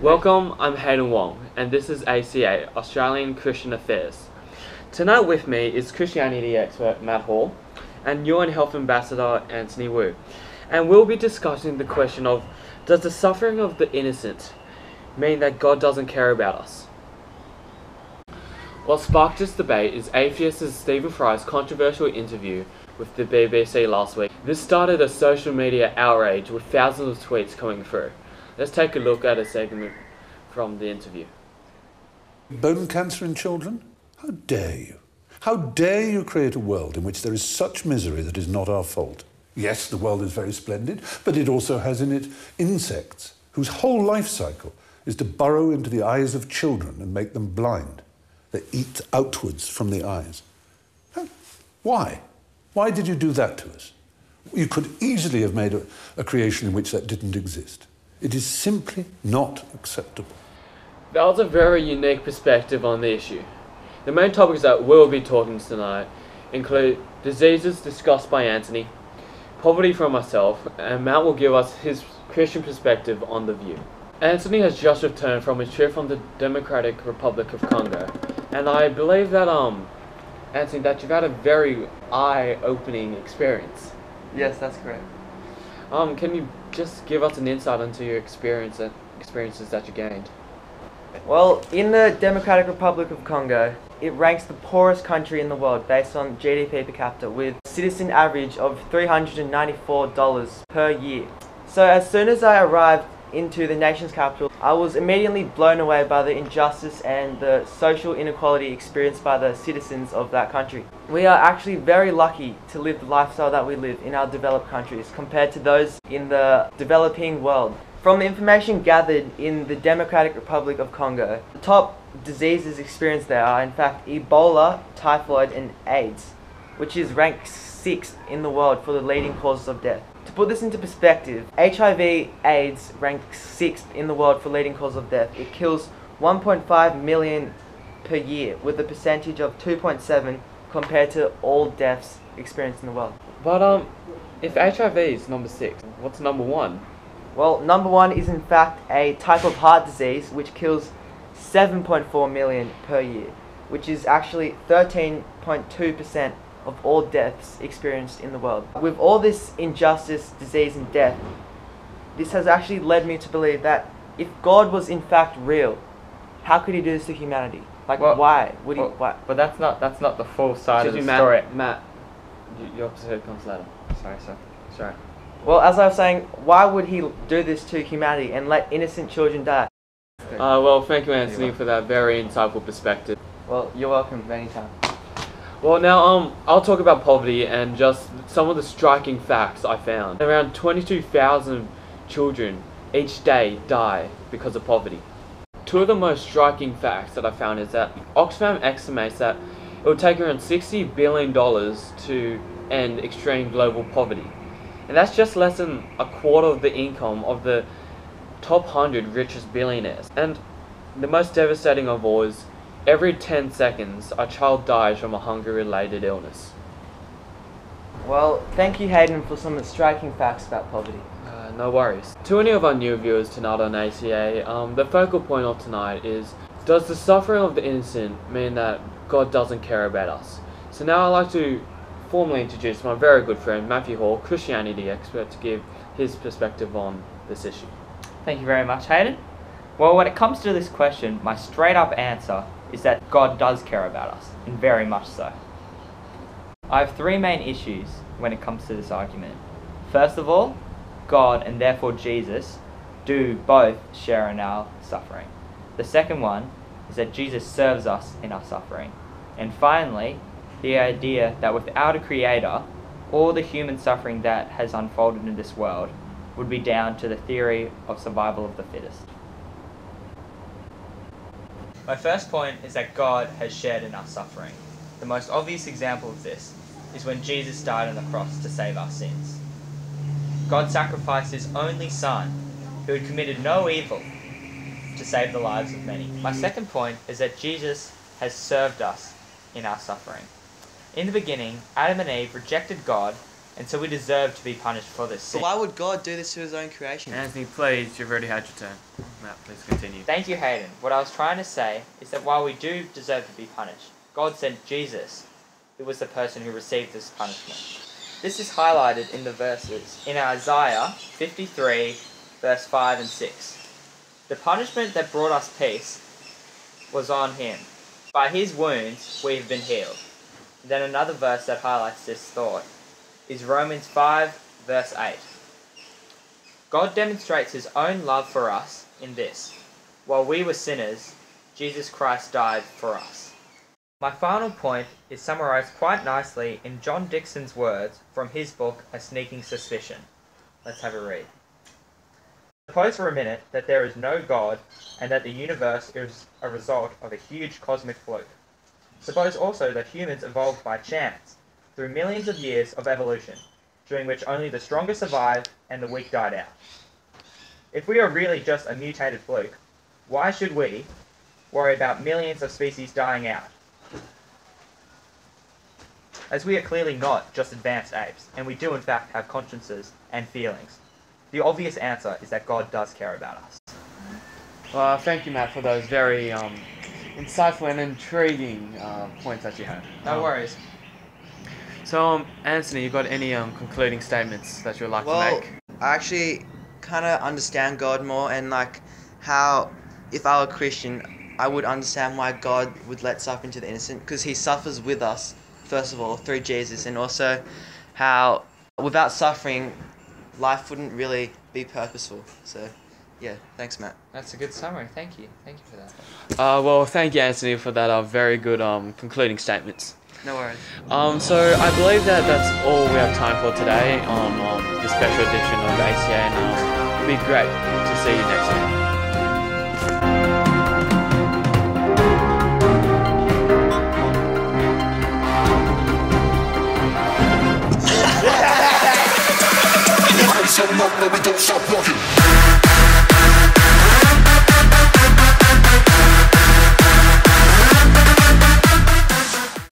Welcome, I'm Hayden Wong, and this is ACA, Australian Christian Affairs. Tonight with me is Christianity expert Matt Hall and UN Health Ambassador Anthony Wu, and we'll be discussing the question of, does the suffering of the innocent mean that God doesn't care about us? What sparked this debate is atheist Stephen Fry's controversial interview with the BBC last week. This started a social media outrage with thousands of tweets coming through. Let's take a look at a segment from the interview. Bone cancer in children? How dare you? How dare you create a world in which there is such misery that is not our fault? Yes, the world is very splendid, but it also has in it insects whose whole life cycle is to burrow into the eyes of children and make them blind. They eat outwards from the eyes. Why? Why did you do that to us? You could easily have made a creation in which that didn't exist. It is simply not acceptable. That was a very unique perspective on the issue. The main topics that we'll be talking tonight include diseases discussed by Anthony, poverty from myself, and Matt will give us his Christian perspective on the view. Anthony has just returned from his trip from the Democratic Republic of Congo, and I believe that Anthony, that you've had a very eye-opening experience. Yes, that's correct. Can you just give us an insight into your experiences that you gained? Well, in the Democratic Republic of Congo, it ranks the poorest country in the world based on GDP per capita, with a citizen average of $394 per year. So as soon as I arrived into the nation's capital, I was immediately blown away by the injustice and the social inequality experienced by the citizens of that country. We are actually very lucky to live the lifestyle that we live in our developed countries compared to those in the developing world. From the information gathered in the Democratic Republic of Congo, the top diseases experienced there are in fact Ebola, typhoid and AIDS, which is ranked 6th in the world for the leading causes of death. To put this into perspective, HIV/AIDS ranks 6th in the world for leading cause of death. It kills 1.5 million per year, with a percentage of 2.7 compared to all deaths experienced in the world. But if HIV is number 6, what's number 1? Well, number 1 is in fact a type of heart disease which kills 7.4 million per year, which is actually 13.2% of all deaths experienced in the world. With all this injustice, disease and death, this has actually led me to believe that if God was in fact real, how could he do this to humanity? Like, why would he? Why? But that's not the full side of the Matt, story. Matt, your episode comes later. Sorry. Well, as I was saying, why would he do this to humanity and let innocent children die? Well, thank you, Anthony, for that very insightful perspective. Well, you're welcome anytime. Well, now I'll talk about poverty and just some of the striking facts I found. Around 22,000 children each day die because of poverty. Two of the most striking facts that I found is that Oxfam estimates that it would take around $60 billion to end extreme global poverty. And that's just less than a quarter of the income of the top 100 richest billionaires. And the most devastating of all is every 10 seconds a child dies from a hunger-related illness. Well, thank you Hayden for some striking facts about poverty. No worries. To any of our new viewers tonight on ACA, the focal point of tonight is, does the suffering of the innocent mean that God doesn't care about us? So now I'd like to formally introduce my very good friend Matthew Hall, Christianity expert, to give his perspective on this issue. Thank you very much, Hayden. Well, when it comes to this question, my straight up answer is that God does care about us, and very much so. I have 3 main issues when it comes to this argument. First of all, God, and therefore Jesus, do both share in our suffering. The second one is that Jesus serves us in our suffering. And finally, the idea that without a creator, all the human suffering that has unfolded in this world would be down to the theory of survival of the fittest. My first point is that God has shared in our suffering. The most obvious example of this is when Jesus died on the cross to save our sins. God sacrificed his only son, who had committed no evil, to save the lives of many. My second point is that Jesus has served us in our suffering. In the beginning, Adam and Eve rejected God and so we deserve to be punished for this sin. But why would God do this to his own creation? Anthony, please, you've already had your turn. Matt, please continue. Thank you, Hayden. What I was trying to say is that while we do deserve to be punished, God sent Jesus, who was the person who received this punishment. This is highlighted in the verses in Isaiah 53, verse 5 and 6. The punishment that brought us peace was on him. By his wounds we have been healed. Then another verse that highlights this thought is Romans 5, verse 8. God demonstrates his own love for us in this: while we were sinners, Jesus Christ died for us. My final point is summarized quite nicely in John Dixon's words from his book, A Sneaking Suspicion. Let's have a read. Suppose for a minute that there is no God and that the universe is a result of a huge cosmic fluke. Suppose also that humans evolved by chance, through millions of years of evolution, during which only the stronger survived and the weak died out. If we are really just a mutated fluke, why should we worry about millions of species dying out? As we are clearly not just advanced apes, and we do in fact have consciences and feelings. The obvious answer is that God does care about us. Well, thank you, Matt, for those very insightful and intriguing points that you had. No worries. So, Anthony, you got any concluding statements that you'd like to make? I actually kind of understand God more, and like how if I were a Christian, I would understand why God would let suffering to the innocent, because he suffers with us, first of all, through Jesus, and also how without suffering, life wouldn't really be purposeful. So, yeah, thanks, Matt. That's a good summary. Thank you. Thank you for that. Well, thank you, Anthony, for that very good concluding statements. No worries. So I believe that that's all we have time for today on the special edition of ACA, and it'll be great to see you next time. So long, we don't stop walking.